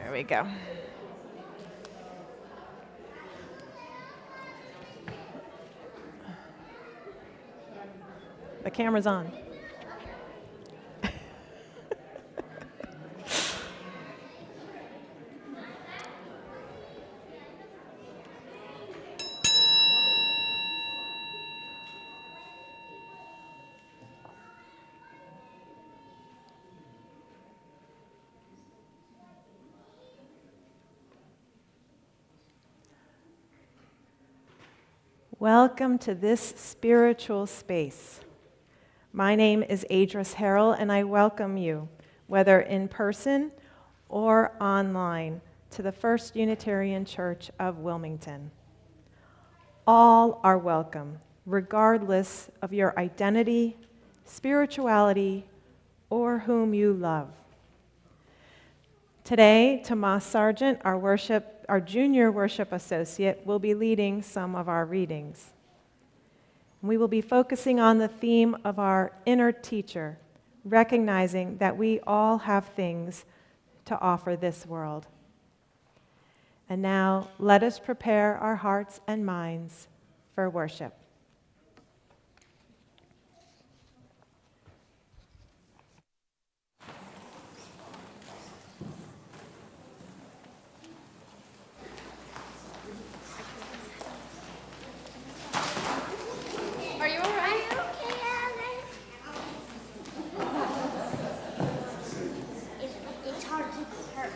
There we go. The camera's on. Welcome to this spiritual space. My name is Adris Harrell, and I welcome you, whether in person or online, to the First Unitarian Church of Wilmington. All are welcome, regardless of your identity, spirituality, or whom you love. Today, Tomas Sargent, our junior worship associate, will be leading some of our readings. We will be focusing on the theme of our inner teacher, recognizing that we all have things to offer this world. And now let us prepare our hearts and minds for worship. Are you all right? It's hard to hurt.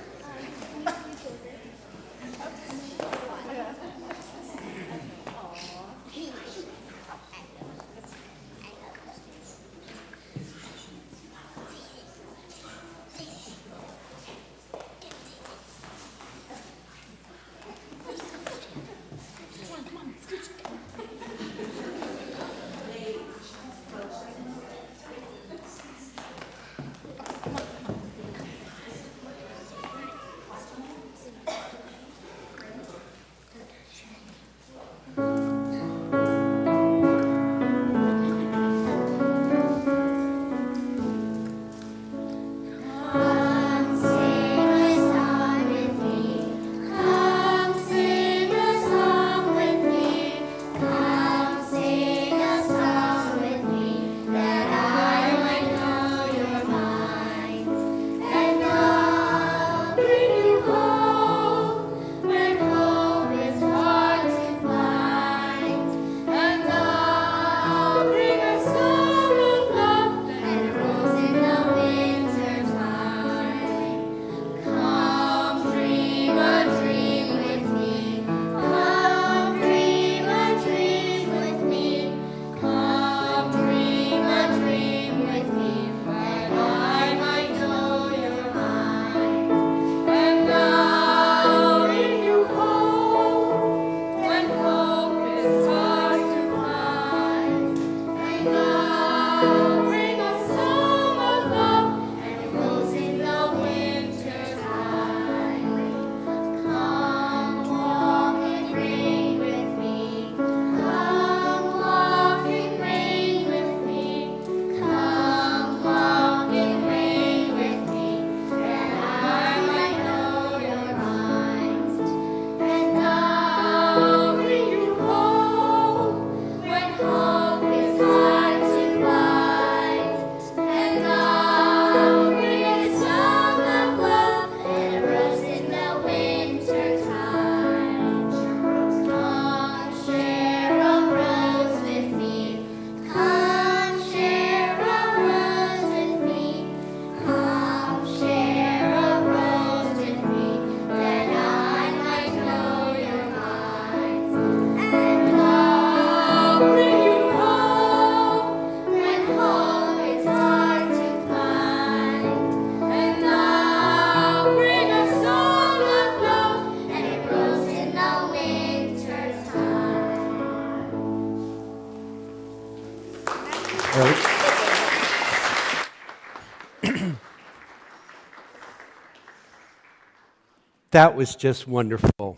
That was just wonderful.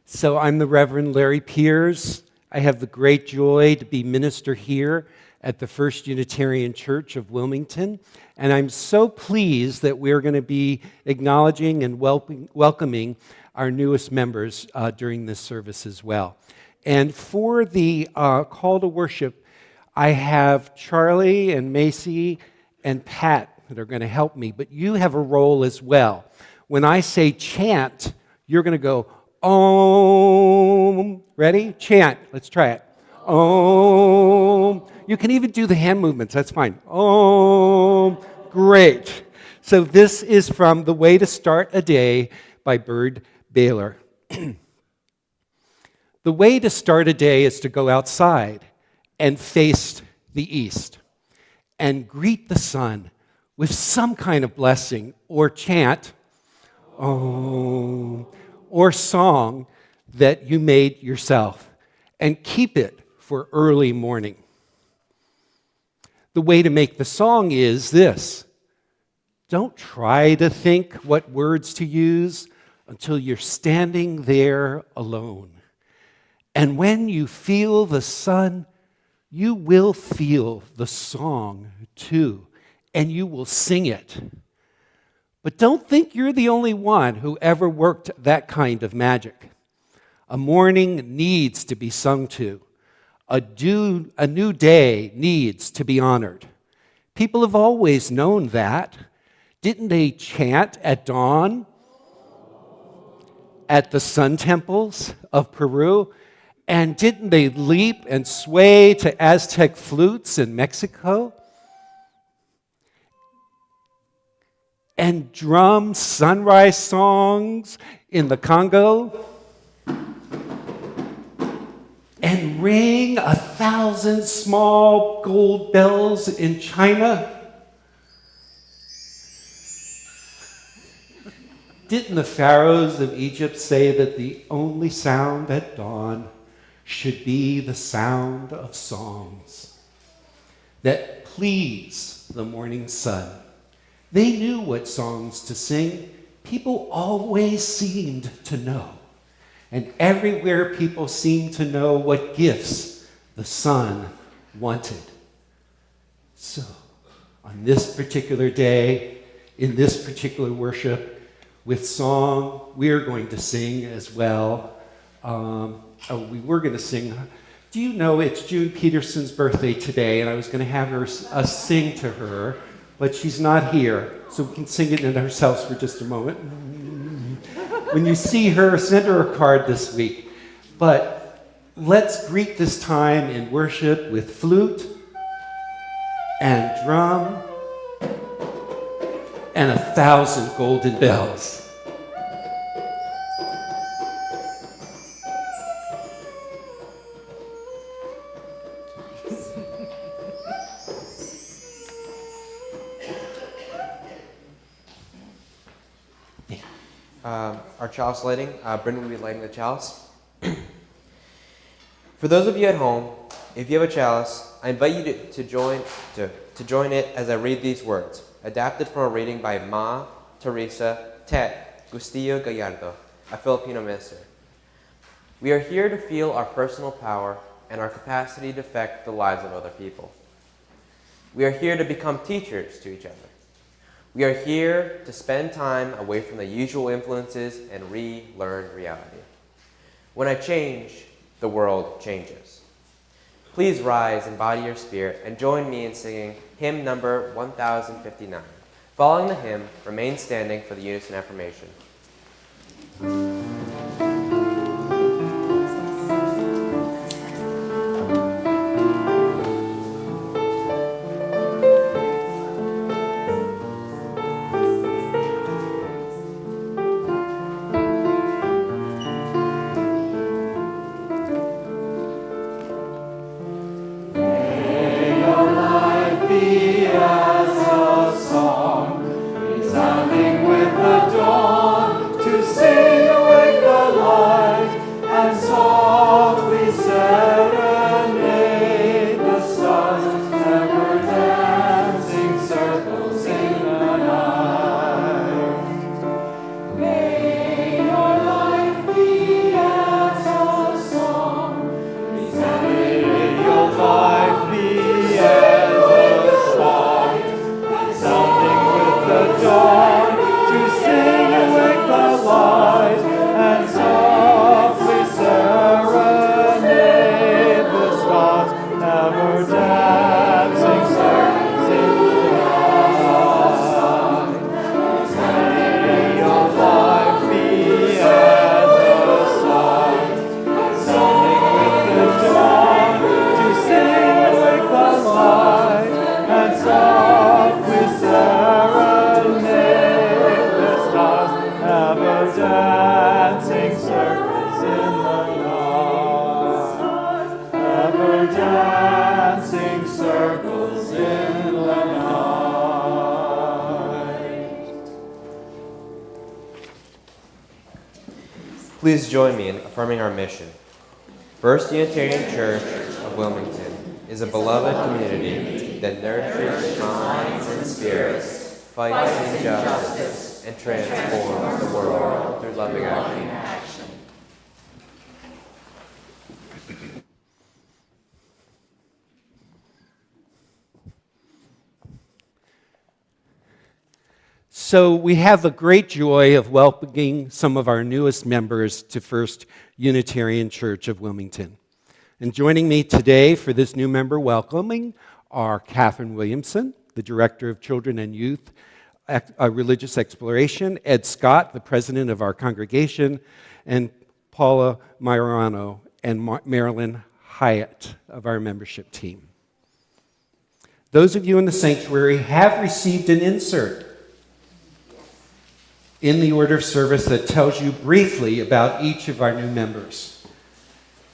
So I'm the Reverend Larry Piers. I have the great joy to be minister here at the First Unitarian Church of Wilmington. And I'm so pleased that we're going to be acknowledging and welcoming our newest members during this service as well. And for the call to worship, I have Charlie and Macy and Pat that are going to help me, but you have a role as well. When I say chant, you're going to go, Om. Ready? Chant. Let's try it. Om. You can even do the hand movements. That's fine. Om. Great. So this is from The Way to Start a Day by Bird Baylor. The way to start a day is to go outside and face the east and greet the sun with some kind of blessing or chant, Om, or song that you made yourself, and keep it for early morning. The way to make the song is this. Don't try to think what words to use until you're standing there alone. And when you feel the sun, you will feel the song too, and you will sing it. But don't think you're the only one who ever worked that kind of magic. A morning needs to be sung to. A new day needs to be honored. People have always known that. Didn't they chant at dawn at the sun temples of Peru? And didn't they leap and sway to Aztec flutes in Mexico? And drum sunrise songs in the Congo? And ring 1,000 small gold bells in China? Didn't the pharaohs of Egypt say that the only sound at dawn should be the sound of songs that please the morning sun? They knew what songs to sing. People always seemed to know. And everywhere people seemed to know what gifts the sun wanted. So, on this particular day, in this particular worship, with song, we're going to sing as well. We were going to sing. Do you know it's June Peterson's birthday today, and I was going to have us sing to her, but she's not here, so we can sing it in ourselves for just a moment. When you see her, send her a card this week. But let's greet this time in worship with flute and drum and 1,000 golden bells. Our chalice lighting, Brendan will be lighting the chalice. For those of you at home, if you have a chalice, I invite you to join it as I read these words, adapted from a reading by Ma Teresa Tet Gustillo Gallardo, a Filipino minister. We are here to feel our personal power and our capacity to affect the lives of other people. We are here to become teachers to each other. We are here to spend time away from the usual influences and relearn reality. When I change, the world changes. Please rise, embody your spirit, and join me in singing hymn number 1059. Following the hymn, remain standing for the unison affirmation. Please join me in affirming our mission. First Unitarian Church of Wilmington is a beloved community that nurtures minds and spirits, fights injustice, and transforms the world through loving action. So we have the great joy of welcoming some of our newest members to First Unitarian Church of Wilmington. And joining me today for this new member welcoming are Catherine Williamson, the Director of Children and Youth Religious Exploration, Ed Scott, the President of our congregation, and Paula Majorano and Marilyn Hyatt of our membership team. Those of you in the sanctuary have received an insert in the order of service that tells you briefly about each of our new members.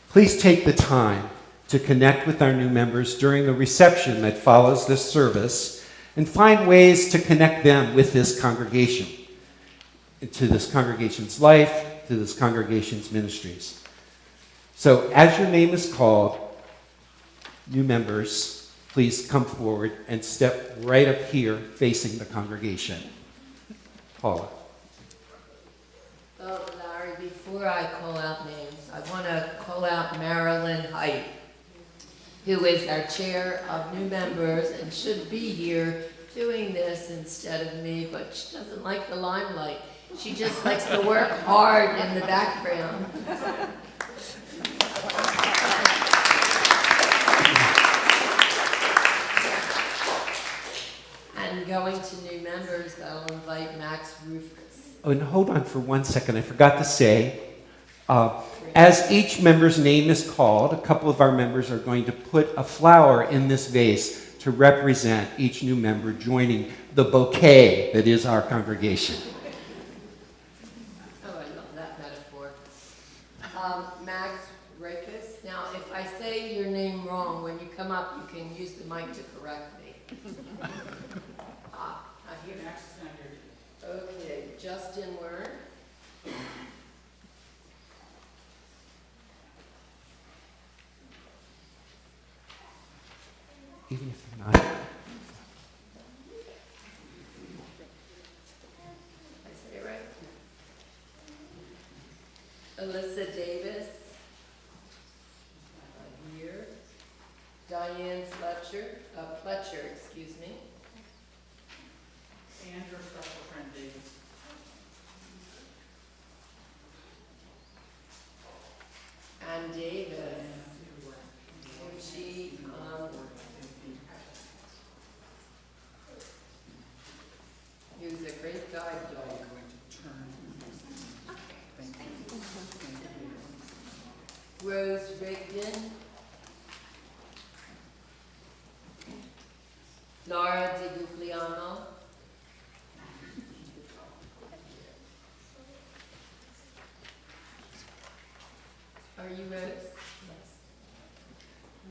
Please take the time to connect with our new members during the reception that follows this service and find ways to connect them with this congregation, to this congregation's life, to this congregation's ministries. So as your name is called, new members, please come forward and step right up here facing the congregation. Paula. Oh, Larry, before I call out names, I want to call out Marilyn Hyatt, who is our chair of new members and should be here doing this instead of me, but she doesn't like the limelight. She just likes to work hard in the background. And going to new members, I'll invite Max Rufus. Oh, and hold on for 1 second. I forgot to say, as each member's name is called, a couple of our members are going to put a flower in this vase to represent each new member joining the bouquet that is our congregation. Oh, I love that metaphor. Max Rufus. Now, if I say your name wrong, when you come up, you can use the mic to correct me. Not here. Max is not here. Okay, Justin Word. Even if you're not. I say it right? Alyssa Davis. Here. Diane Fletcher, excuse me. And your special friend Davis. And Davis. She, he was a great guide dog. Rose Rigdon. Laura DiGuglielmo. Are you Rose?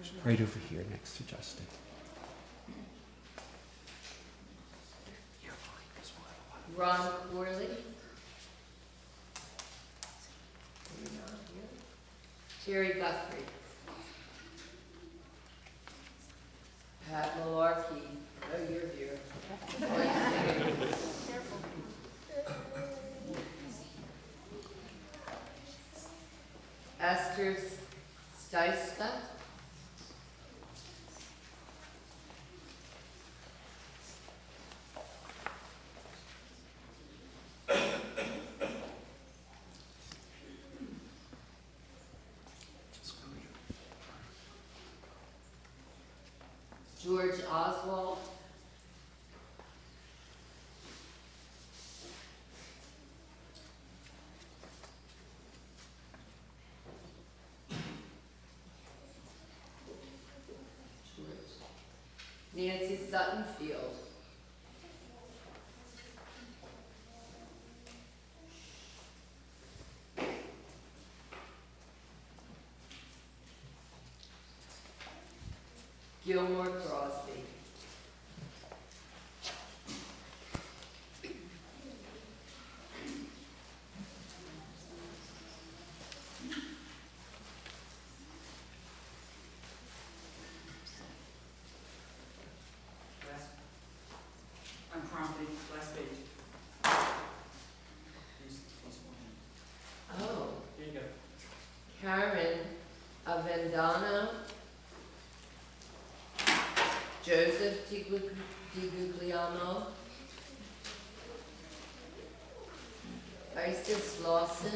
Yes. Right over here next to Justin. You're fine, because we'll have a lot of Ron Corley. Terry Guthrie. Pat Malarkey. Oh, you're here. Esther Steiska. George Oswald. Nancy Suttonfield. Gilmore Crosby. I'm prompting, last page. Here's one. Oh, Here you go. Karen Avendano. Joseph DiGuglielmo. Isis Lawson,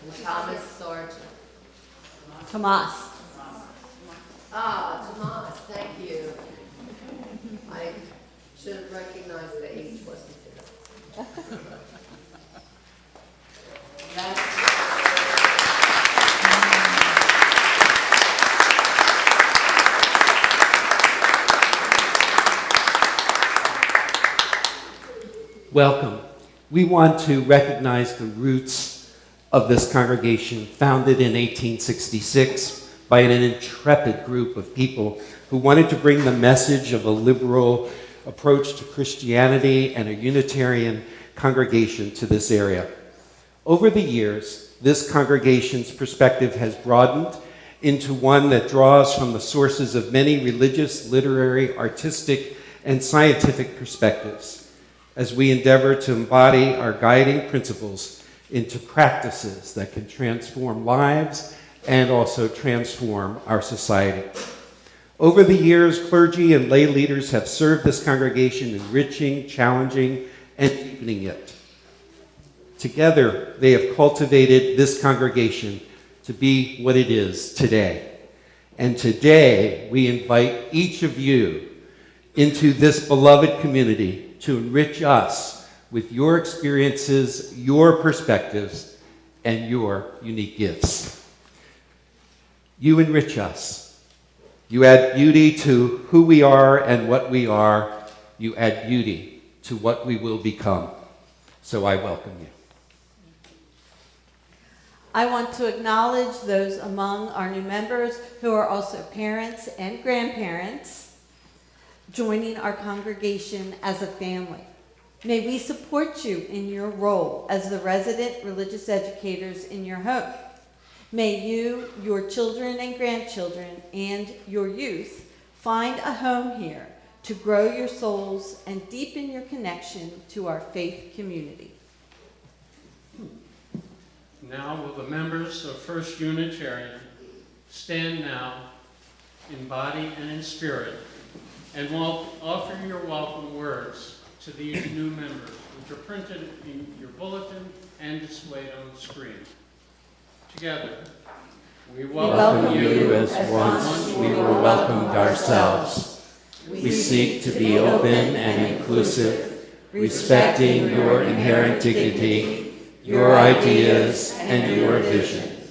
and Thomas Sargent. Tomas. Tomas, thank you. I should have recognized the H wasn't there. That's Welcome. We want to recognize the roots of this congregation, founded in 1866 by an intrepid group of people who wanted to bring the message of a liberal approach to Christianity and a Unitarian congregation to this area. Over the years, this congregation's perspective has broadened into one that draws from the sources of many religious, literary, artistic, and scientific perspectives, as we endeavor to embody our guiding principles into practices that can transform lives and also transform our society. Over the years, clergy and lay leaders have served this congregation, enriching, challenging, and deepening it. Together, they have cultivated this congregation to be what it is today. And today, we invite each of you into this beloved community to enrich us with your experiences, your perspectives, and your unique gifts. You enrich us. You add beauty to who we are and what we are. You add beauty to what we will become. So I welcome you. I want to acknowledge those among our new members who are also parents and grandparents joining our congregation as a family. May we support you in your role as the resident religious educators in your home. May you, your children and grandchildren, and your youth find a home here to grow your souls and deepen your connection to our faith community. Now will the members of First Unitarian stand now in body and in spirit and offer your welcome words to these new members, which are printed in your bulletin and displayed on the screen. Together, we welcome you as once we were welcomed ourselves. We seek to be open and inclusive, respecting your inherent dignity, your ideas, and your vision.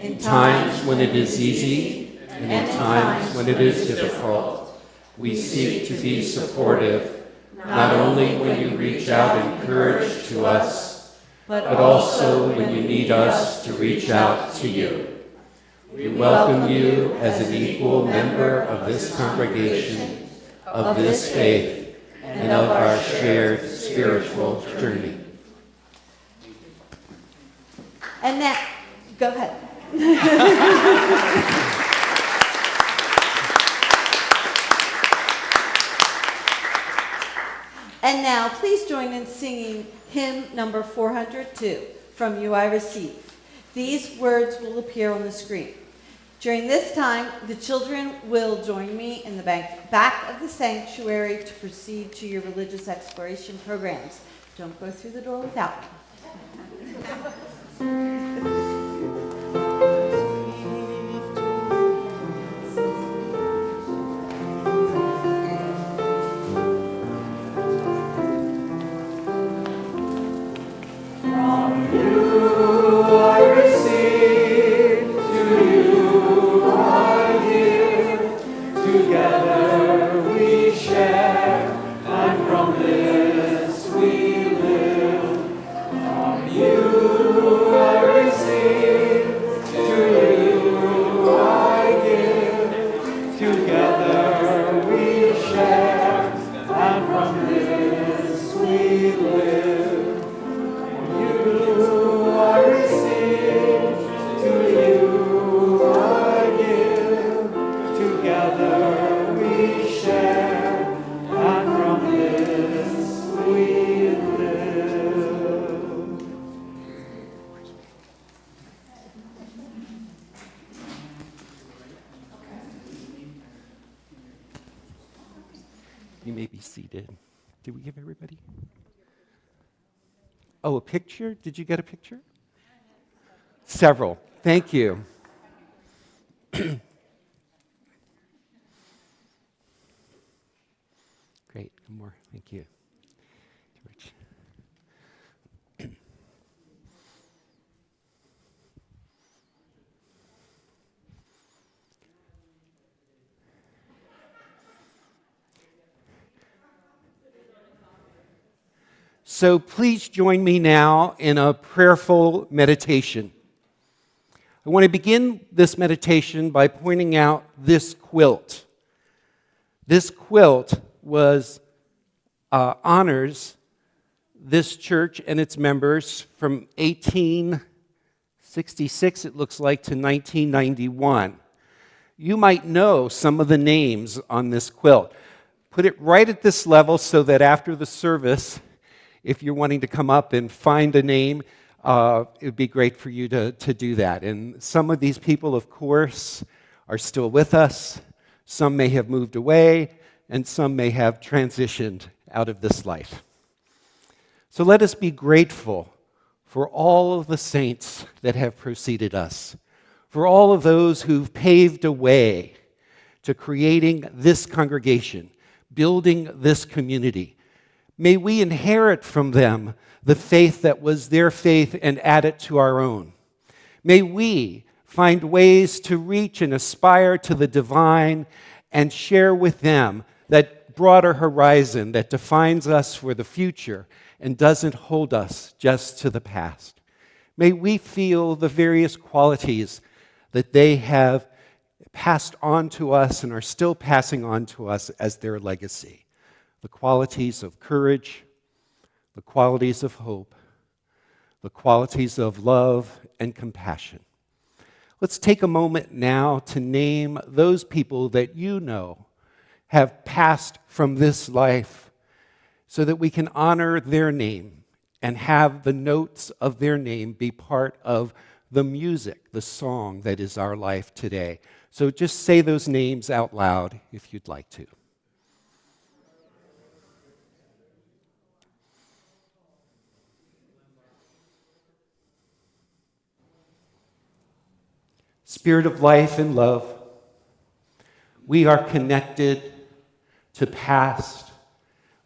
In times when it is easy, and in times when it is difficult, we seek to be supportive, not only when you reach out in courage to us, but also when you need us to reach out to you. We welcome you as an equal member of this congregation, of this faith, and of our shared spiritual journey. And now, go ahead. And now, please join in singing hymn number 402, From You I Receive. These words will appear on the screen. During this time, the children will join me in the back of the sanctuary to proceed to your religious exploration programs. Don't go through the door without me. You may be seated. Did we give everybody? Oh, a picture? Did you get a picture? Several. Thank you. Great. One more. Thank you. George. So please join me now in a prayerful meditation. I want to begin this meditation by pointing out this quilt. This quilt honors this church and its members from 1866, it looks like, to 1991. You might know some of the names on this quilt. Put it right at this level so that after the service, if you're wanting to come up and find a name, it would be great for you to do that. And some of these people, of course, are still with us. Some may have moved away, and some may have transitioned out of this life. So let us be grateful for all of the saints that have preceded us, for all of those who've paved a way to creating this congregation, building this community. May we inherit from them the faith that was their faith and add it to our own. May we find ways to reach and aspire to the divine and share with them that broader horizon that defines us for the future and doesn't hold us just to the past. May we feel the various qualities that they have passed on to us and are still passing on to us as their legacy. The qualities of courage, the qualities of hope, the qualities of love and compassion. Let's take a moment now to name those people that you know have passed from this life so that we can honor their name and have the notes of their name be part of the music, the song that is our life today. So just say those names out loud if you'd like to. Spirit of life and love, we are connected to past.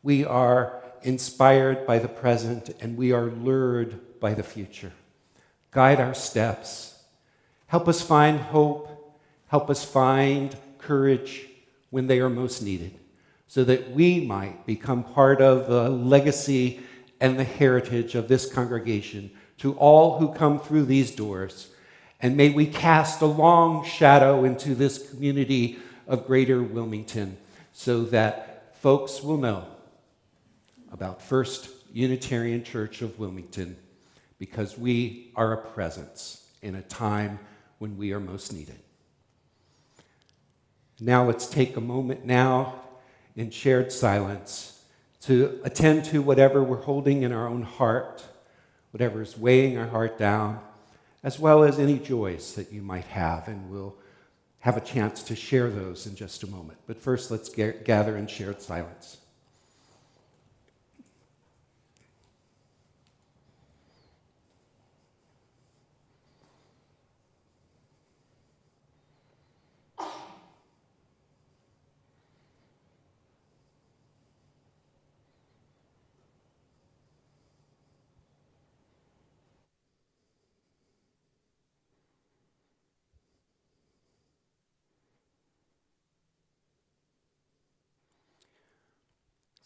We are inspired by the present, and we are lured by the future. Guide our steps. Help us find hope. Help us find courage when they are most needed, so that we might become part of the legacy and the heritage of this congregation to all who come through these doors. And may we cast a long shadow into this community of Greater Wilmington so that folks will know about First Unitarian Church of Wilmington, because we are a presence in a time when we are most needed. Now let's take a moment now in shared silence to attend to whatever we're holding in our own heart, whatever is weighing our heart down, as well as any joys that you might have, and we'll have a chance to share those in just a moment. But first, let's gather in shared silence.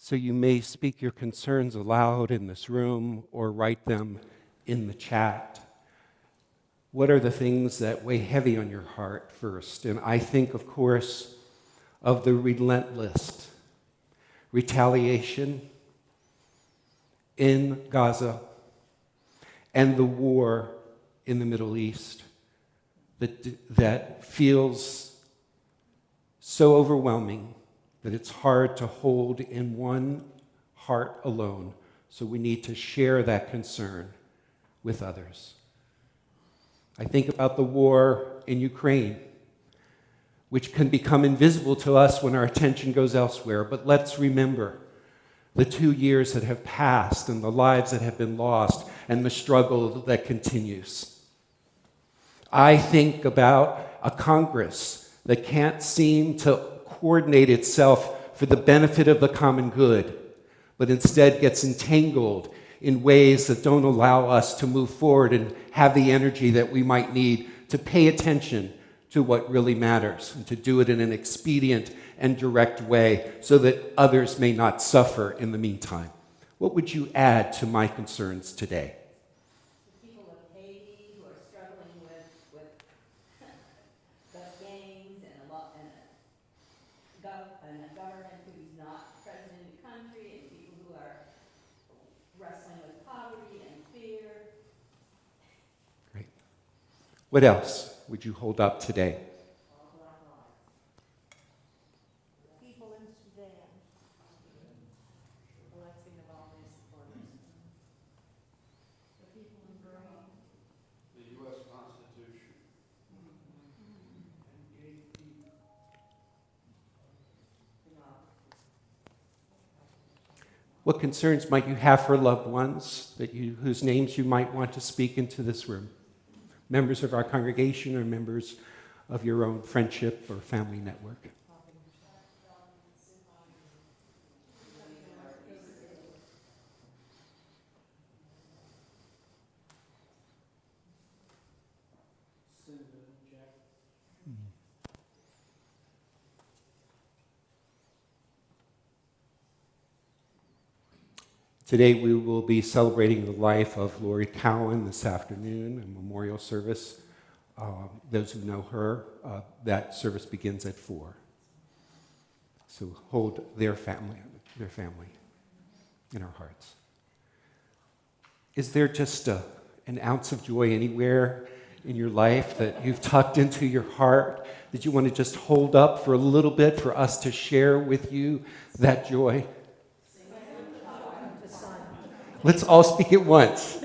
So you may speak your concerns aloud in this room or write them in the chat. What are the things that weigh heavy on your heart first? And I think, of course, of the relentless retaliation in Gaza and the war in the Middle East that feels so overwhelming that it's hard to hold in one heart alone. So we need to share that concern with others. I think about the war in Ukraine, which can become invisible to us when our attention goes elsewhere. But let's remember the 2 years that have passed and the lives that have been lost and the struggle that continues. I think about a Congress that can't seem to coordinate itself for the benefit of the common good, but instead gets entangled in ways that don't allow us to move forward and have the energy that we might need to pay attention to what really matters and to do it in an expedient and direct way so that others may not suffer in the meantime. What would you add to my concerns today? The people of Haiti who are struggling with the gangs and a government who's not present in the country, and people who are wrestling with poverty and fear. Great. What else would you hold up today? People in Sudan. Electing of all their supporters. The people in Burma. The U.S. Constitution. What concerns might you have for loved ones whose names you might want to speak into this room? Members of our congregation or members of your own friendship or family network? Today we will be celebrating the life of Lori Cowan this afternoon, a memorial service. Those who know her, that service begins at 4. So hold their family in our hearts. Is there just an ounce of joy anywhere in your life that you've tucked into your heart that you want to just hold up for a little bit for us to share with you that joy? Let's all speak at once.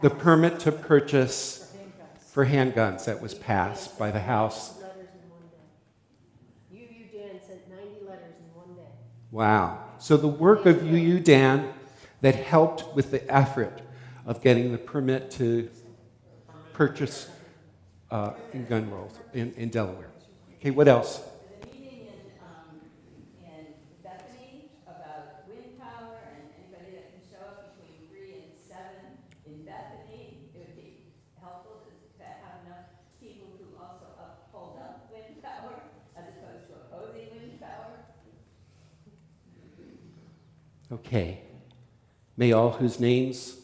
The permit to purchase for handguns that was passed by the House. Dan sent 90 letters in one day. Wow. So the work of Dan that helped with the effort of getting the permit to purchase in gun rolls in Delaware. Okay, what else? The meeting in Bethany about wind power, and anybody that can show up between 3 and 7 in Bethany, it would be helpful to have enough people who also hold up wind power as opposed to opposing wind power. Okay. May all whose names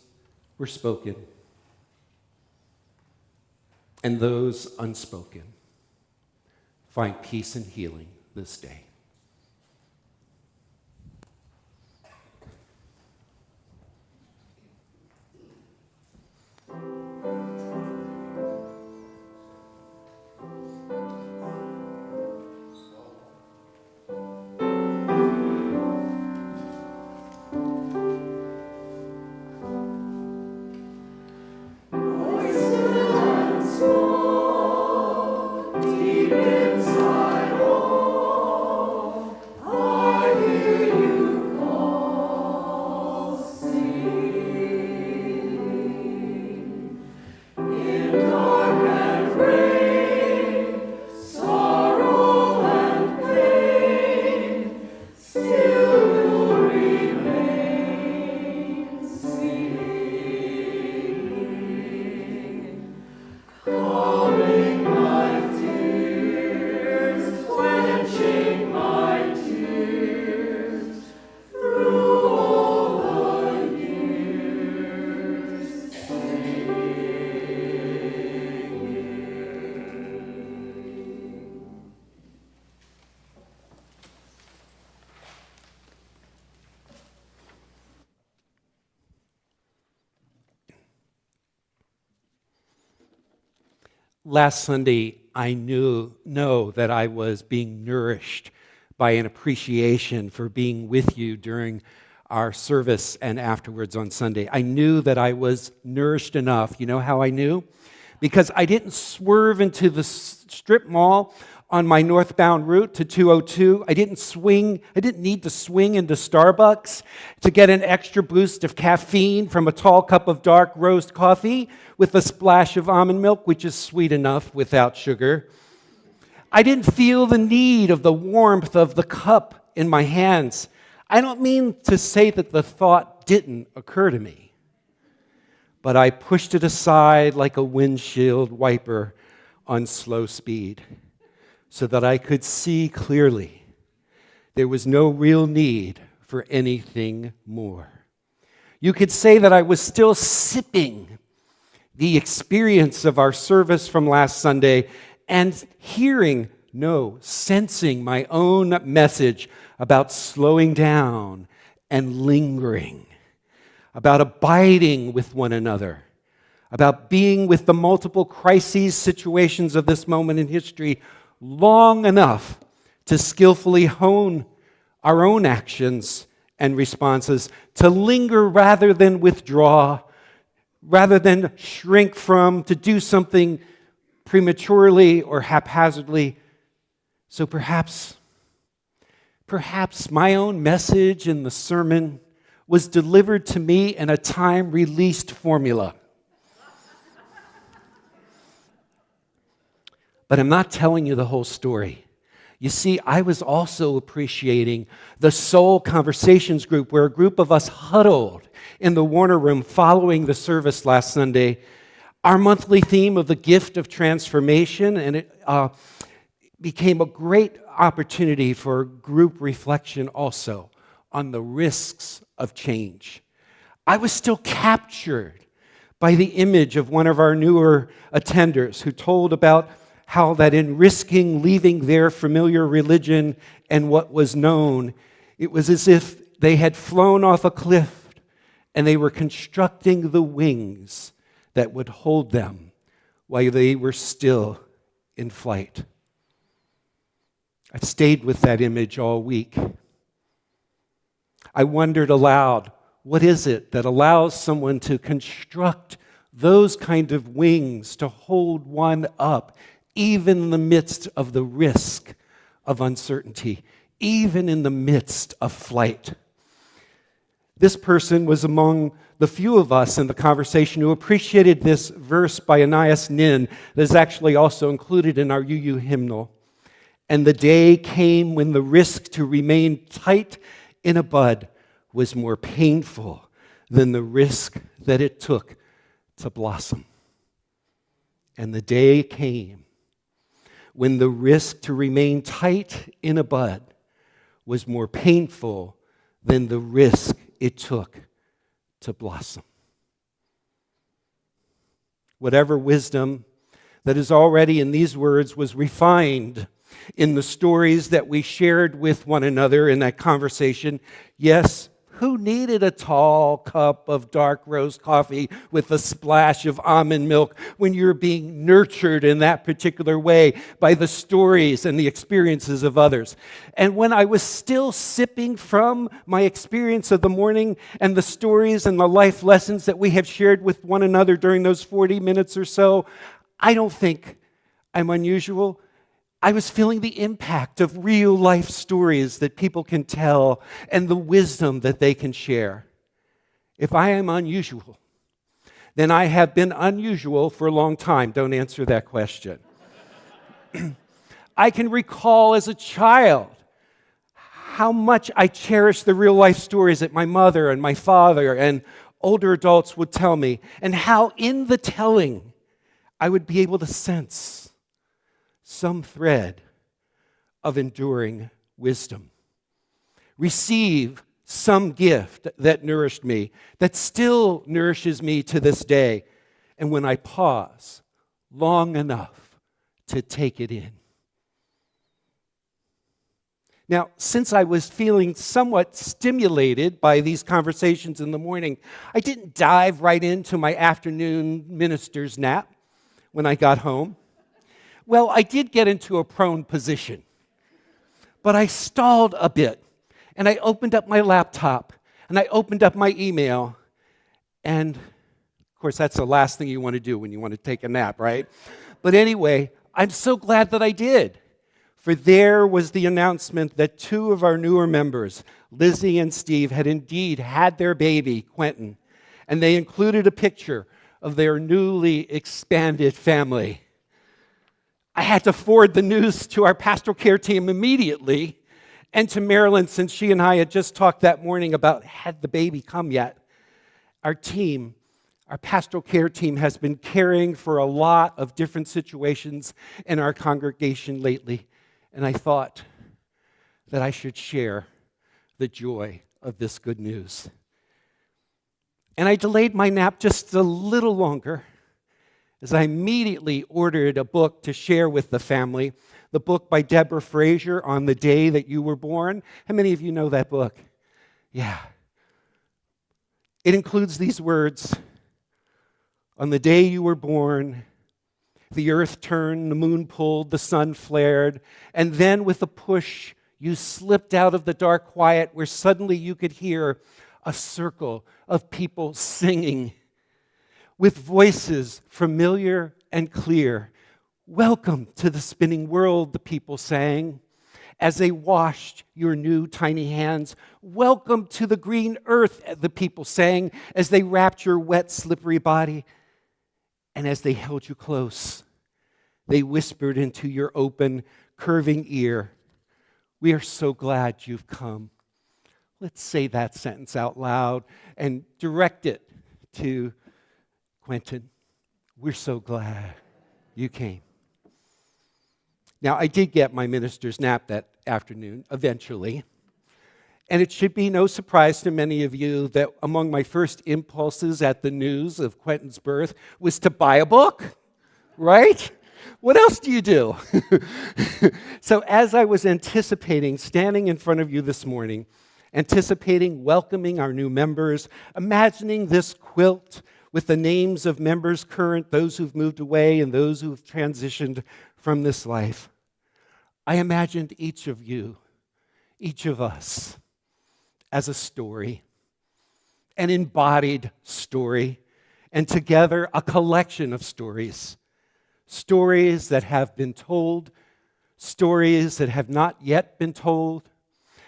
were spoken and those unspoken find peace and healing this day. Last Sunday, I know that I was being nourished by an appreciation for being with you during our service and afterwards on Sunday. I knew that I was nourished enough. You know how I knew? Because I didn't swerve into the strip mall on my northbound route to 202. I didn't need to swing into Starbucks to get an extra boost of caffeine from a tall cup of dark roast coffee with a splash of almond milk, which is sweet enough without sugar. I didn't feel the need of the warmth of the cup in my hands. I don't mean to say that the thought didn't occur to me, but I pushed it aside like a windshield wiper on slow speed so that I could see clearly. There was no real need for anything more. You could say that I was still sipping the experience of our service from last Sunday and sensing my own message about slowing down and lingering, about abiding with one another, about being with the multiple crises, situations of this moment in history long enough to skillfully hone our own actions and responses, to linger rather than withdraw, rather than shrink from, to do something prematurely or haphazardly. So perhaps my own message in the sermon was delivered to me in a time-released formula. But I'm not telling you the whole story. You see, I was also appreciating the Soul Conversations group, where a group of us huddled in the Warner Room following the service last Sunday. Our monthly theme of the gift of transformation, and it became a great opportunity for group reflection also on the risks of change. I was still captured by the image of one of our newer attenders who told about how that in risking leaving their familiar religion and what was known, it was as if they had flown off a cliff and they were constructing the wings that would hold them while they were still in flight. I've stayed with that image all week. I wondered aloud, what is it that allows someone to construct those kind of wings to hold one up, even in the midst of the risk of uncertainty, even in the midst of flight? This person was among the few of us in the conversation who appreciated this verse by Anais Nin that is actually also included in our UU hymnal. And the day came when the risk to remain tight in a bud was more painful than the risk that it took to blossom. And the day came when the risk to remain tight in a bud was more painful than the risk it took to blossom. Whatever wisdom that is already in these words was refined in the stories that we shared with one another in that conversation. Yes, who needed a tall cup of dark roast coffee with a splash of almond milk when you're being nurtured in that particular way by the stories and the experiences of others? And when I was still sipping from my experience of the morning and the stories and the life lessons that we have shared with one another during those 40 minutes or so, I don't think I'm unusual. I was feeling the impact of real life stories that people can tell and the wisdom that they can share. If I am unusual, then I have been unusual for a long time. Don't answer that question. I can recall as a child how much I cherished the real life stories that my mother and my father and older adults would tell me, and how in the telling I would be able to sense some thread of enduring wisdom, receive some gift that nourished me, that still nourishes me to this day, and when I pause long enough to take it in. Now, since I was feeling somewhat stimulated by these conversations in the morning, I didn't dive right into my afternoon minister's nap when I got home. Well, I did get into a prone position, but I stalled a bit, and I opened up my laptop, And I opened up my email, and of course, that's the last thing you want to do when you want to take a nap, right? But anyway, I'm so glad that I did. For there was the announcement that 2 of our newer members, Lizzie and Steve, had indeed had their baby, Quentin. And they included a picture of their newly expanded family. I had to forward the news to our pastoral care team immediately, and to Marilyn, since she and I had just talked that morning about had the baby come yet. Our team, our pastoral care team, has been caring for a lot of different situations in our congregation lately, and I thought that I should share the joy of this good news. And I delayed my nap just a little longer as I immediately ordered a book to share with the family, the book by Deborah Fraser, On the Day That You Were Born. How many of you know that book? Yeah. It includes these words: on the day you were born, the earth turned, the moon pulled, the sun flared, and then with a push, you slipped out of the dark quiet where suddenly you could hear a circle of people singing with voices familiar and clear. Welcome to the spinning world, the people sang, as they washed your new tiny hands. Welcome to the green earth, the people sang, as they wrapped your wet, slippery body. And as they held you close, they whispered into your open, curving ear, we are so glad you've come. Let's say that sentence out loud and direct it to Quentin. We're so glad you came. Now, I did get my minister's nap that afternoon, eventually. And it should be no surprise to many of you that among my first impulses at the news of Quentin's birth was to buy a book, right? What else do you do? So as I was anticipating standing in front of you this morning, anticipating welcoming our new members, imagining this quilt with the names of members current, those who've moved away, and those who've transitioned from this life, I imagined each of you, each of us, as a story, an embodied story, and together a collection of stories. Stories that have been told, stories that have not yet been told,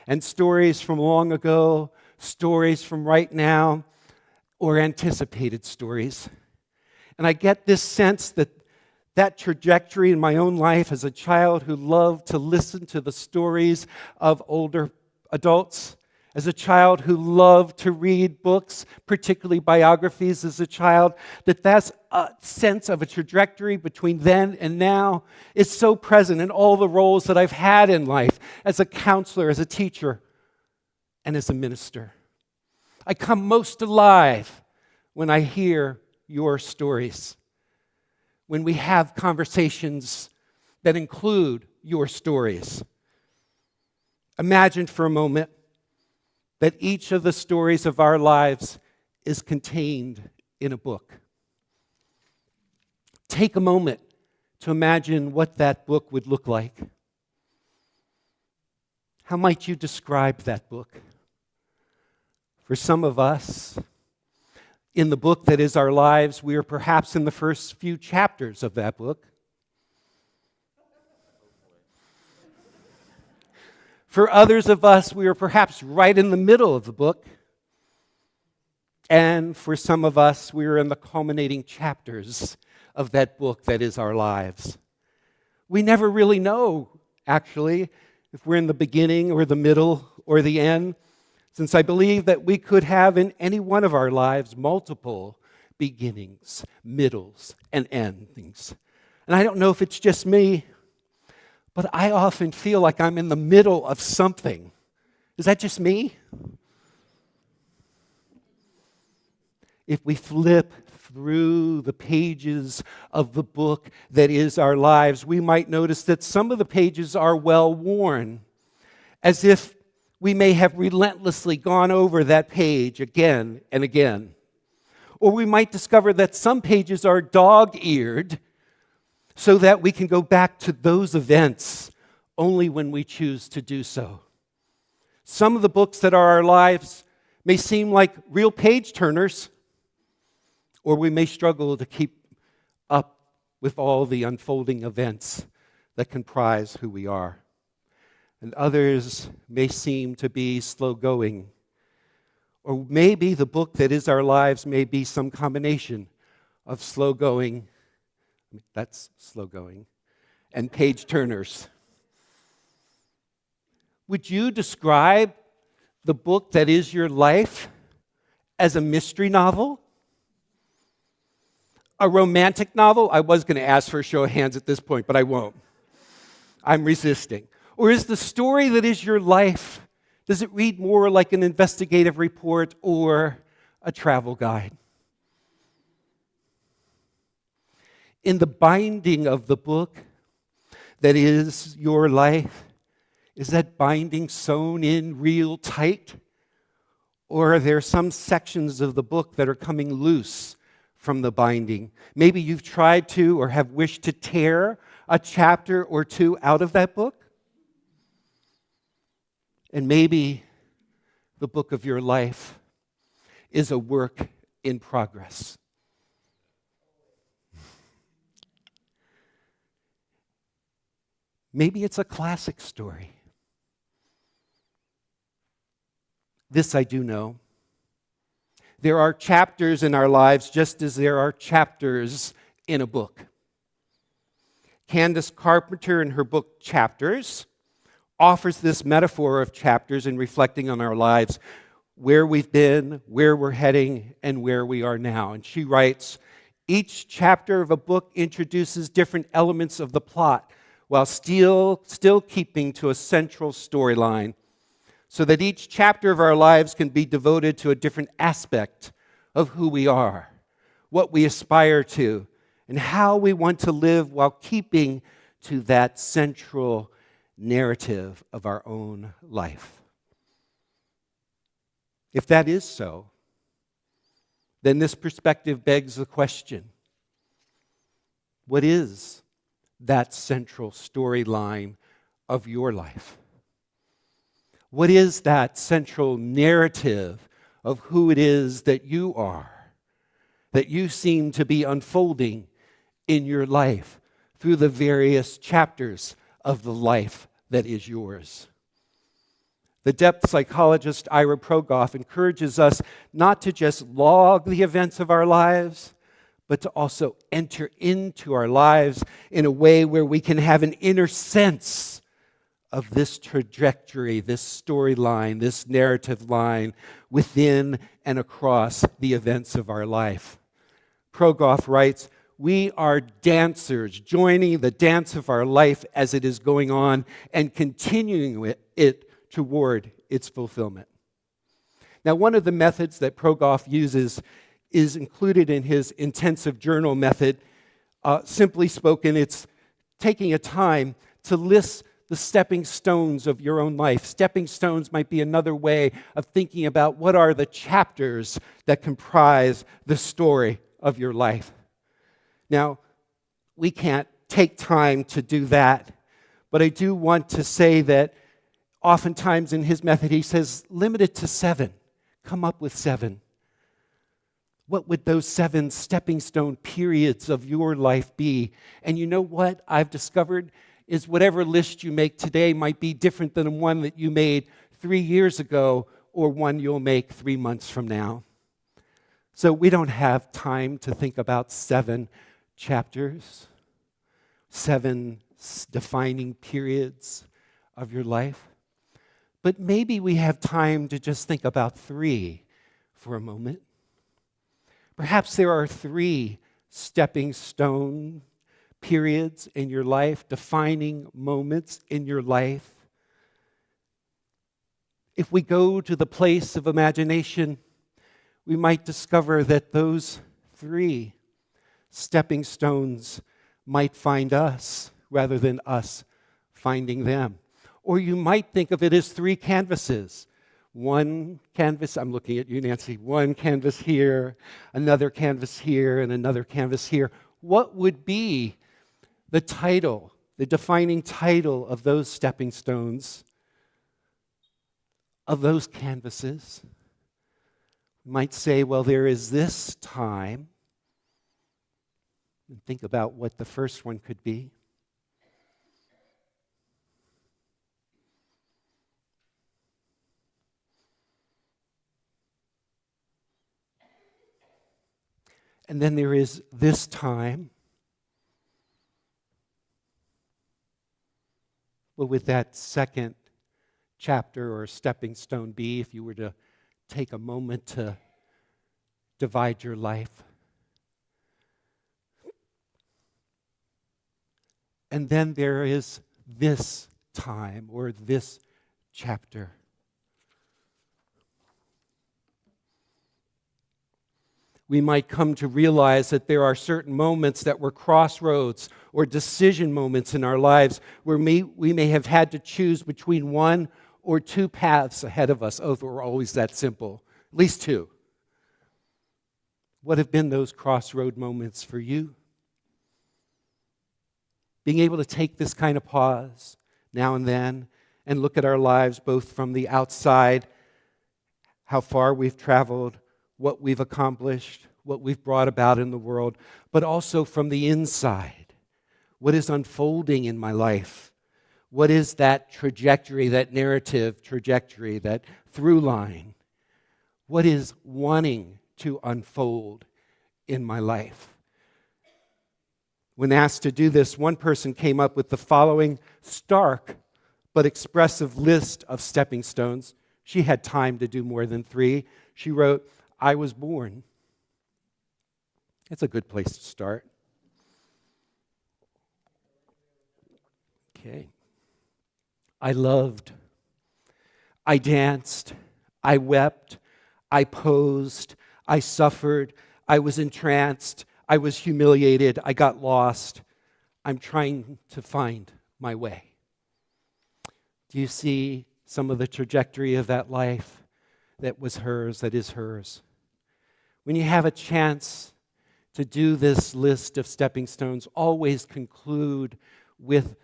and stories from long ago, stories from right now, or anticipated stories. And I get this sense that that trajectory in my own life as a child who loved to listen to the stories of older adults, as a child who loved to read books, particularly biographies as a child, that's a sense of a trajectory between then and now is so present in all the roles that I've had in life as a counselor, as a teacher, and as a minister. I come most alive when I hear your stories, when we have conversations that include your stories. Imagine for a moment that each of the stories of our lives is contained in a book. Take a moment to imagine what that book would look like. How might you describe that book? For some of us, in the book that is our lives, we are perhaps in the first few chapters of that book. For others of us, we are perhaps right in the middle of the book. And for some of us, we are in the culminating chapters of that book that is our lives. We never really know, actually, if we're in the beginning or the middle or the end, since I believe that we could have in any one of our lives multiple beginnings, middles, and endings. And I don't know if it's just me, but I often feel like I'm in the middle of something. Is that just me? If we flip through the pages of the book that is our lives, we might notice that some of the pages are well worn, as if we may have relentlessly gone over that page again and again. Or we might discover that some pages are dog-eared, so that we can go back to those events only when we choose to do so. Some of the books that are our lives may seem like real page turners, or we may struggle to keep up with all the unfolding events that comprise who we are. And others may seem to be slow going. Or maybe the book that is our lives may be some combination of slow going, that's slow going, and page turners. Would you describe the book that is your life as a mystery novel? A romantic novel? I was going to ask for a show of hands at this point, but I won't. I'm resisting. Or is the story that is your life, does it read more like an investigative report or a travel guide? In the binding of the book that is your life, is that binding sewn in real tight? Or are there some sections of the book that are coming loose from the binding? Maybe you've tried to or have wished to tear a chapter or two out of that book. And maybe the book of your life is a work in progress. Maybe it's a classic story. This I do know. There are chapters in our lives just as there are chapters in a book. Candace Carpenter, in her book Chapters, offers this metaphor of chapters in reflecting on our lives, where we've been, where we're heading, and where we are now. And she writes, each chapter of a book introduces different elements of the plot while still keeping to a central storyline, so that each chapter of our lives can be devoted to a different aspect of who we are, what we aspire to, and how we want to live while keeping to that central narrative of our own life. If that is so, then this perspective begs the question, what is that central storyline of your life? What is that central narrative of who it is that you are, that you seem to be unfolding in your life through the various chapters of the life that is yours? The depth psychologist Ira Progoff encourages us not to just log the events of our lives, but to also enter into our lives in a way where we can have an inner sense of this trajectory, this storyline, this narrative line within and across the events of our life. Progoff writes, we are dancers, joining the dance of our life as it is going on and continuing it toward its fulfillment. Now, one of the methods that Progoff uses is included in his intensive journal method. Simply spoken, it's taking a time to list the stepping stones of your own life. Stepping stones might be another way of thinking about what are the chapters that comprise the story of your life. Now, we can't take time to do that, but I do want to say that oftentimes in his method he says, limit it to 7. Come up with 7. What would those 7 stepping stone periods of your life be? And you know what I've discovered is whatever list you make today might be different than one that you made 3 years ago or one you'll make 3 months from now. So we don't have time to think about 7 chapters, 7 defining periods of your life. But maybe we have time to just think about 3 for a moment. Perhaps there are 3 stepping stone periods in your life, defining moments in your life. If we go to the place of imagination, we might discover that those 3 stepping stones might find us rather than us finding them. Or you might think of it as 3 canvases. One canvas, I'm looking at you, Nancy, one canvas here, another canvas here, and another canvas here. What would be the title, the defining title of those stepping stones, of those canvases? You might say, well, there is this time. And think about what the first one could be. And then there is this time. What would that second chapter or stepping stone be if you were to take a moment to divide your life? And then there is this time or this chapter. We might come to realize that there are certain moments that were crossroads or decision moments in our lives where we may have had to choose between one or two paths ahead of us. Oh, they were always that simple. At least two. What have been those crossroad moments for you? Being able to take this kind of pause now and then and look at our lives both from the outside, how far we've traveled, what we've accomplished, what we've brought about in the world, but also from the inside. What is unfolding in my life? What is that trajectory, that narrative trajectory, that through line? What is wanting to unfold in my life? When asked to do this, one person came up with the following stark but expressive list of stepping stones. She had time to do more than 3. She wrote, I was born. It's a good place to start. Okay. I loved. I danced. I wept. I posed. I suffered. I was entranced. I was humiliated. I got lost. I'm trying to find my way. Do you see some of the trajectory of that life that was hers, that is hers? When you have a chance to do this list of stepping stones, always conclude with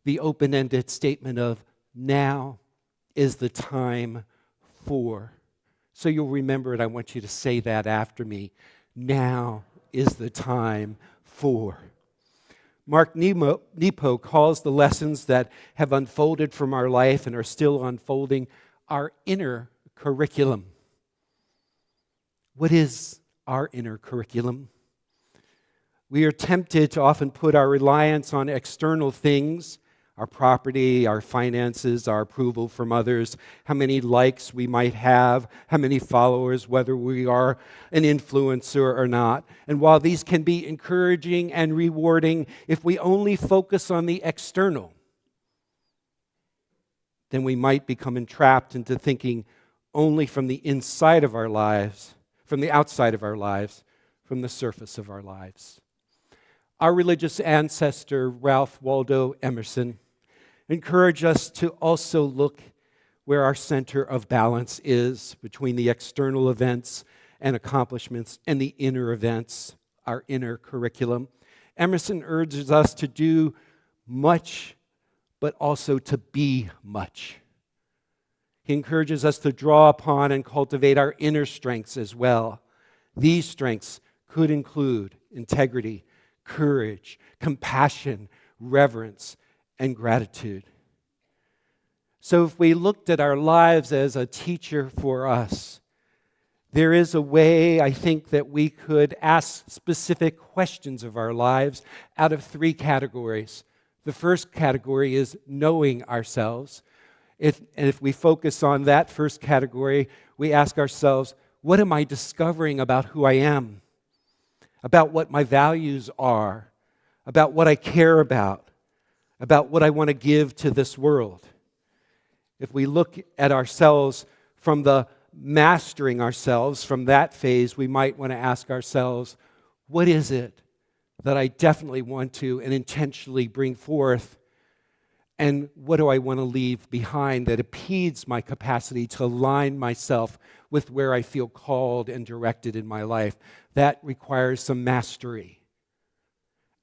the open-ended statement of, now is the time for. So you'll remember it. I want you to say that after me. Now is the time for. Mark Nepo calls the lessons that have unfolded from our life and are still unfolding our inner curriculum. What is our inner curriculum? We are tempted to often put our reliance on external things, our property, our finances, our approval from others, how many likes we might have, how many followers, whether we are an influencer or not. And while these can be encouraging and rewarding, if we only focus on the external, then we might become entrapped into thinking only from the inside of our lives, from the outside of our lives, from the surface of our lives. Our religious ancestor, Ralph Waldo Emerson, encouraged us to also look where our center of balance is between the external events and accomplishments and the inner events, our inner curriculum. Emerson urges us to do much, but also to be much. He encourages us to draw upon and cultivate our inner strengths as well. These strengths could include integrity, courage, compassion, reverence, and gratitude. So if we looked at our lives as a teacher for us, there is a way, I think, that we could ask specific questions of our lives out of 3 categories. The first category is knowing ourselves. If we focus on that first category, we ask ourselves, what am I discovering about who I am? About what my values are? About what I care about what I want to give to this world? If we look at ourselves from the mastering ourselves, from that phase, we might want to ask ourselves, what is it that I definitely want to and intentionally bring forth? And what do I want to leave behind that impedes my capacity to align myself with where I feel called and directed in my life? That requires some mastery.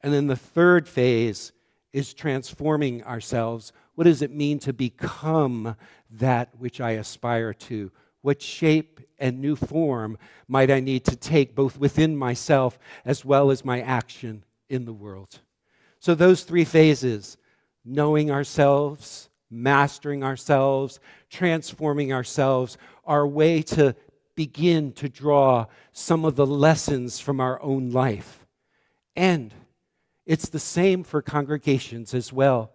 And then the third phase is transforming ourselves. What does it mean to become that which I aspire to? What shape and new form might I need to take both within myself as well as my action in the world? So those three phases, knowing ourselves, mastering ourselves, transforming ourselves, are a way to begin to draw some of the lessons from our own life. And it's the same for congregations as well.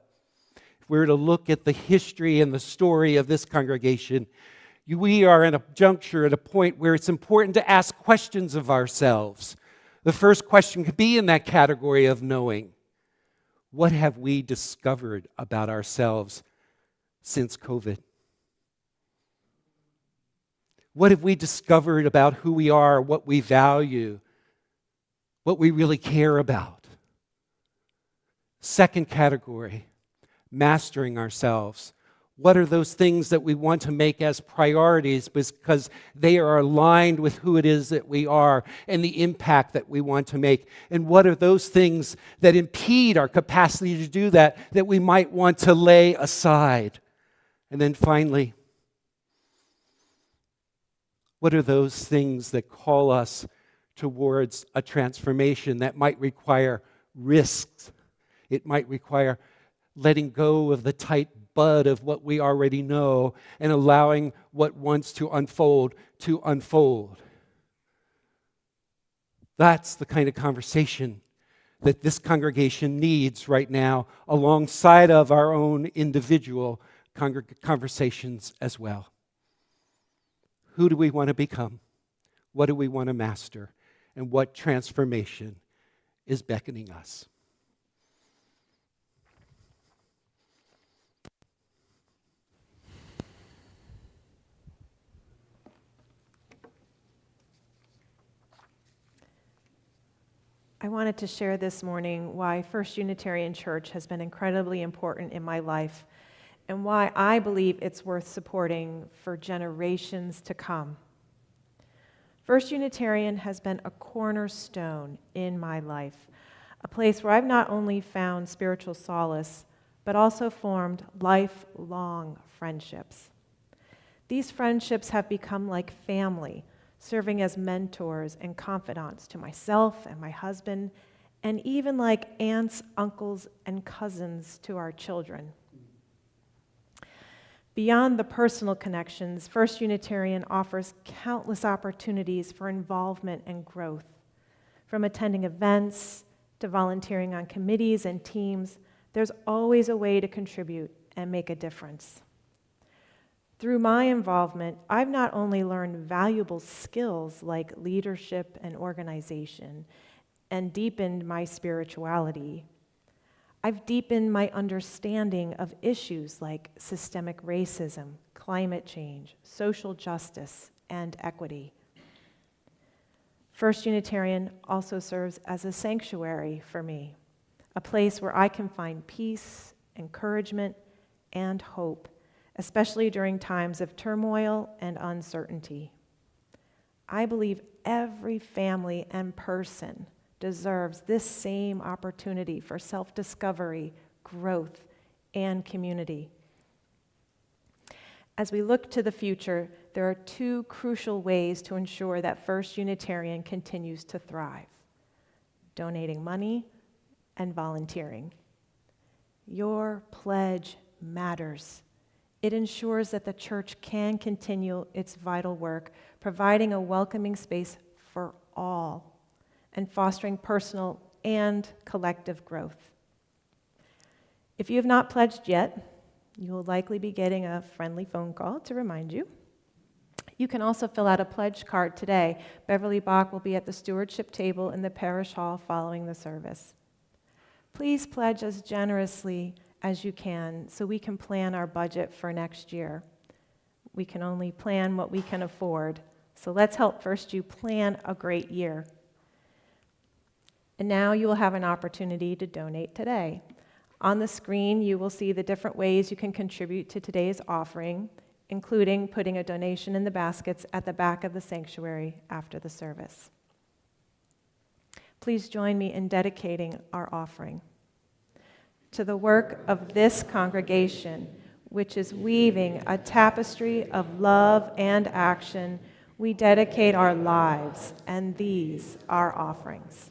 If we were to look at the history and the story of this congregation, we are at a juncture, at a point where it's important to ask questions of ourselves. The first question could be in that category of knowing. What have we discovered about ourselves since COVID? What have we discovered about who we are, what we value, what we really care about? Second category, mastering ourselves. What are those things that we want to make as priorities because they are aligned with who it is that we are and the impact that we want to make? And what are those things that impede our capacity to do that we might want to lay aside? And then finally, what are those things that call us towards a transformation that might require risks? It might require letting go of the tight bud of what we already know and allowing what wants to unfold to unfold. That's the kind of conversation that this congregation needs right now, alongside of our own individual conversations as well. Who do we want to become? What do we want to master? And what transformation is beckoning us? I wanted to share this morning why First Unitarian Church has been incredibly important in my life and why I believe it's worth supporting for generations to come. First Unitarian has been a cornerstone in my life, a place where I've not only found spiritual solace, but also formed lifelong friendships. These friendships have become like family, serving as mentors and confidants to myself and my husband, and even like aunts, uncles, and cousins to our children. Beyond the personal connections, First Unitarian offers countless opportunities for involvement and growth. From attending events to volunteering on committees and teams, there's always a way to contribute and make a difference. Through my involvement, I've not only learned valuable skills like leadership and organization and deepened my spirituality, I've deepened my understanding of issues like systemic racism, climate change, social justice, and equity. First Unitarian also serves as a sanctuary for me, a place where I can find peace, encouragement, and hope, especially during times of turmoil and uncertainty. I believe every family and person deserves this same opportunity for self-discovery, growth, and community. As we look to the future, there are two crucial ways to ensure that First Unitarian continues to thrive: donating money and volunteering. Your pledge matters. It ensures that the church can continue its vital work, providing a welcoming space for all and fostering personal and collective growth. If you have not pledged yet, you will likely be getting a friendly phone call to remind you. You can also fill out a pledge card today. Beverly Bach will be at the stewardship table in the parish hall following the service. Please pledge as generously as you can so we can plan our budget for next year. We can only plan what we can afford, so let's help First U plan a great year. And now you will have an opportunity to donate today. On the screen, you will see the different ways you can contribute to today's offering, including putting a donation in the baskets at the back of the sanctuary after the service. Please join me in dedicating our offering. To the work of this congregation, which is weaving a tapestry of love and action, we dedicate our lives and these our offerings.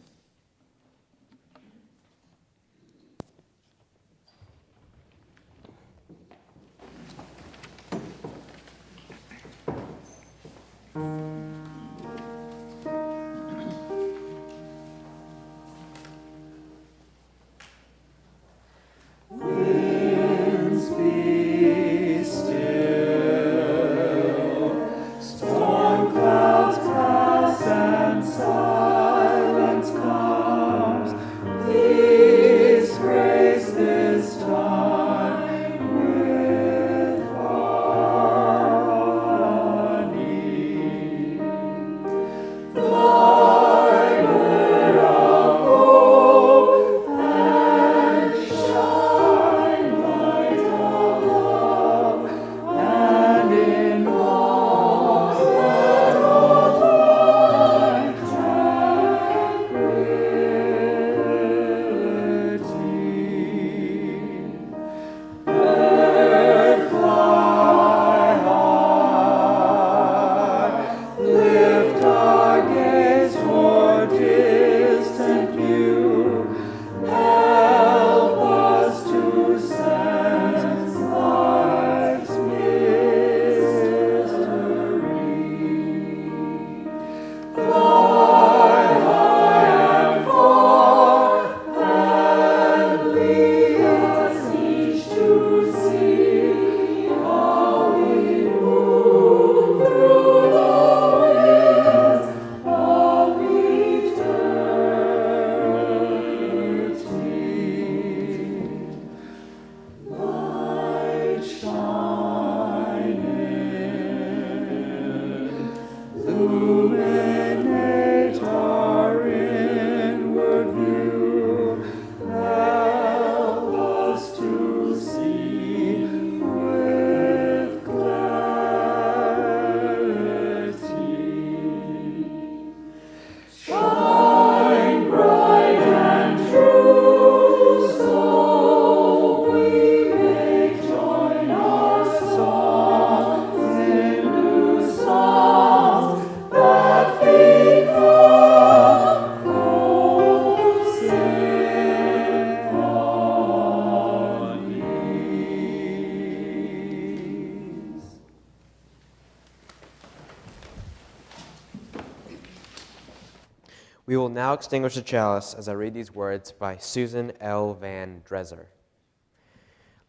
We will now extinguish the chalice as I read these words by Susan L. Van Drezer.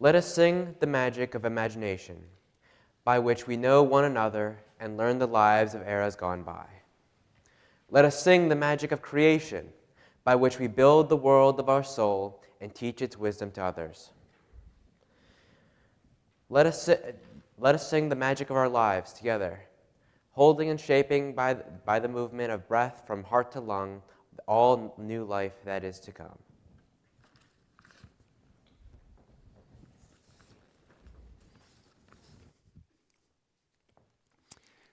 Let us sing the magic of imagination, by which we know one another and learn the lives of eras gone by. Let us sing the magic of creation, by which we build the world of our soul and teach its wisdom to others. Let us sing the magic of our lives together, holding and shaping by the movement of breath from heart to lung all new life that is to come.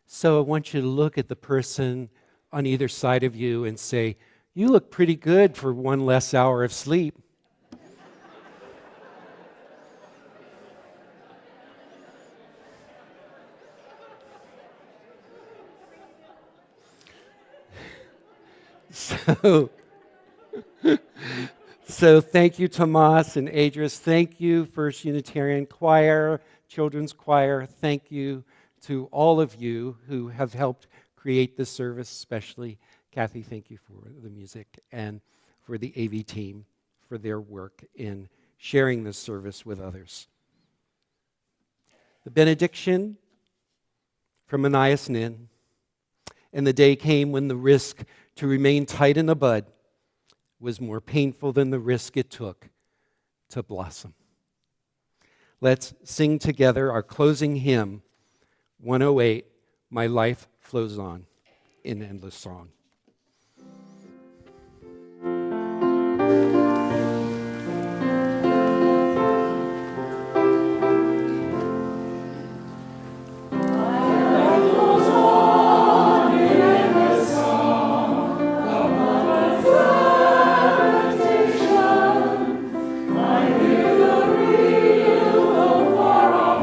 So I want you to look at the person on either side of you and say, "You look pretty good for one less hour of sleep." So thank you, Tomas and Adris. Thank you, First Unitarian Choir, Children's Choir. Thank you to all of you who have helped create this service, especially Kathy. Thank you for the music, and for the AV team for their work in sharing this service with others. The benediction from Anais Nin. And the day came when the risk to remain tight in the bud was more painful than the risk it took to blossom. Let's sing together our closing hymn, 108, My Life Flows On, in endless song. Far off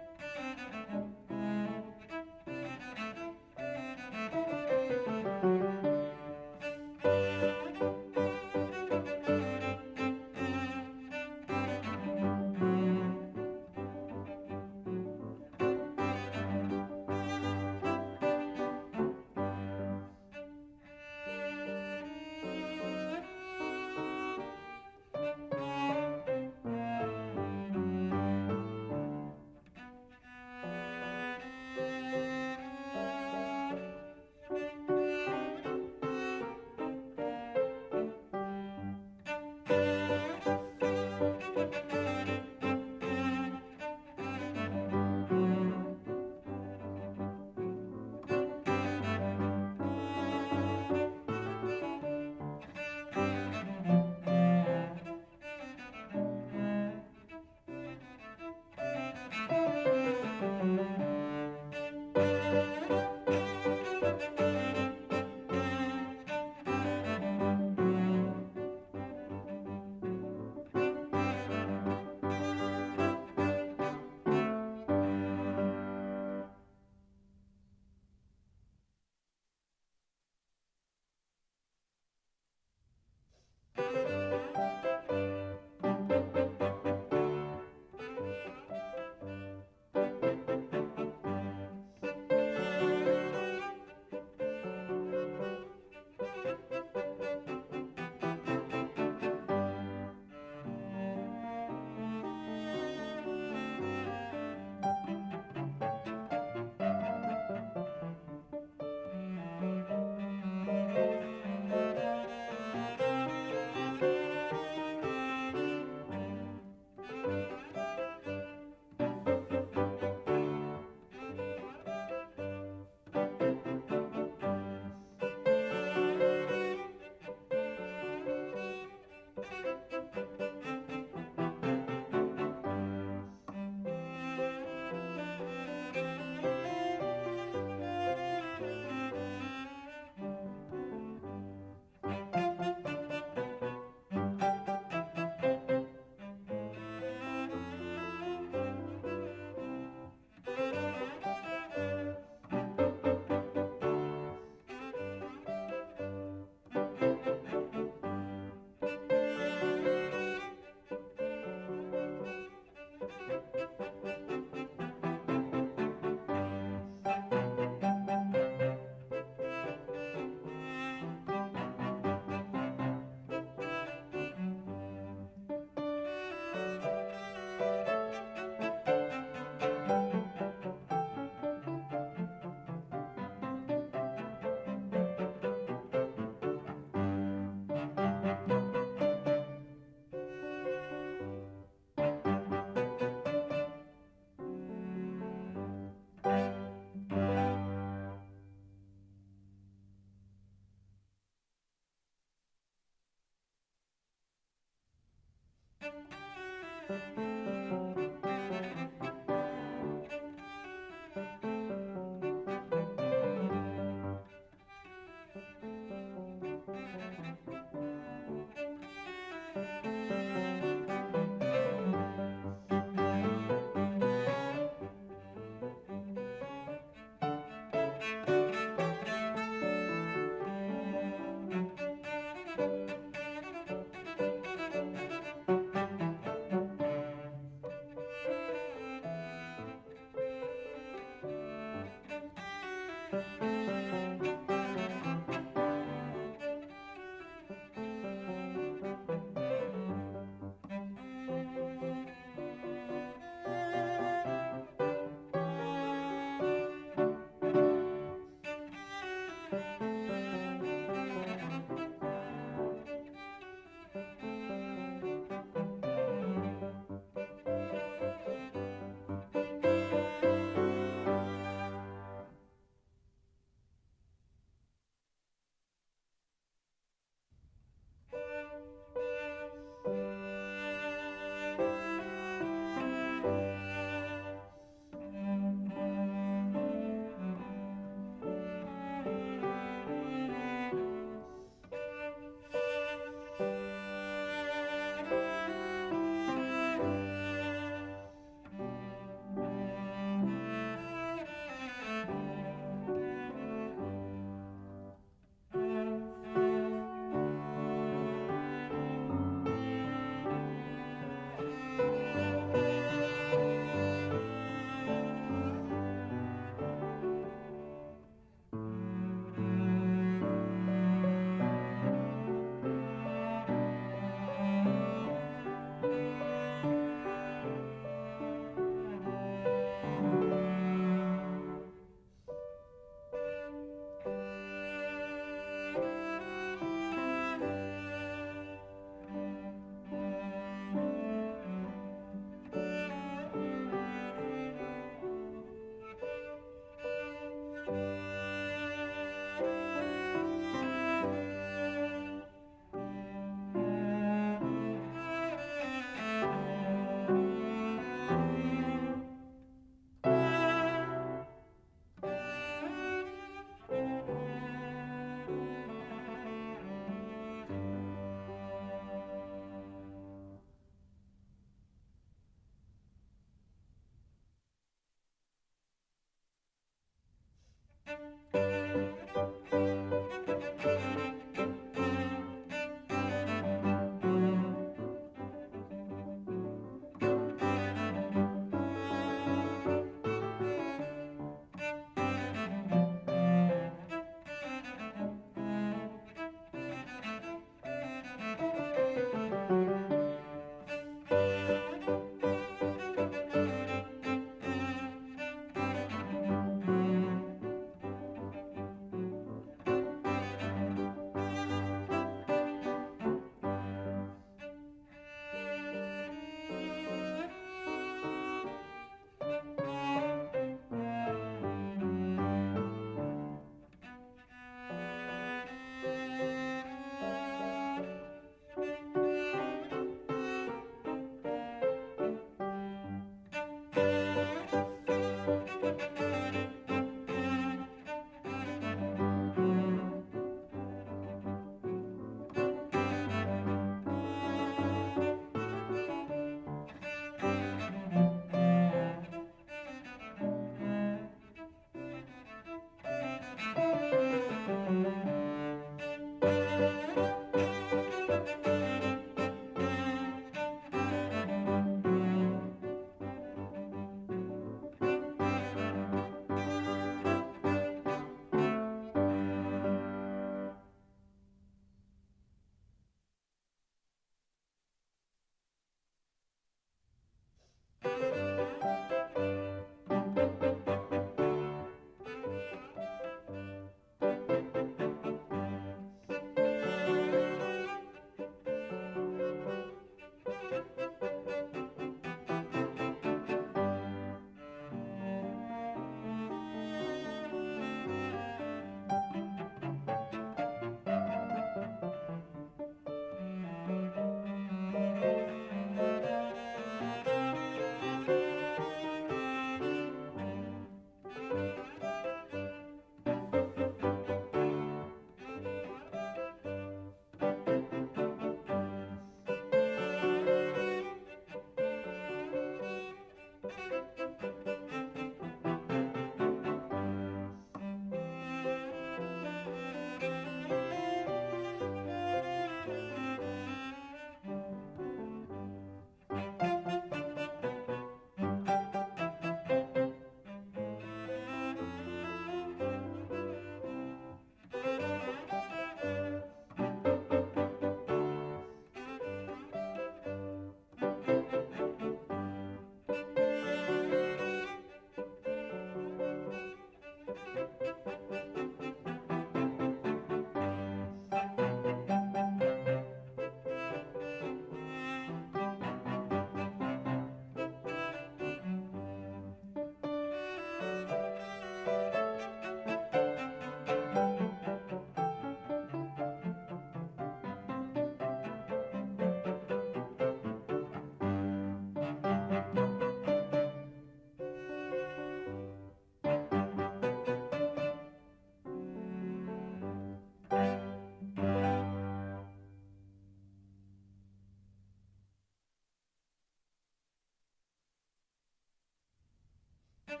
Thank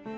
you.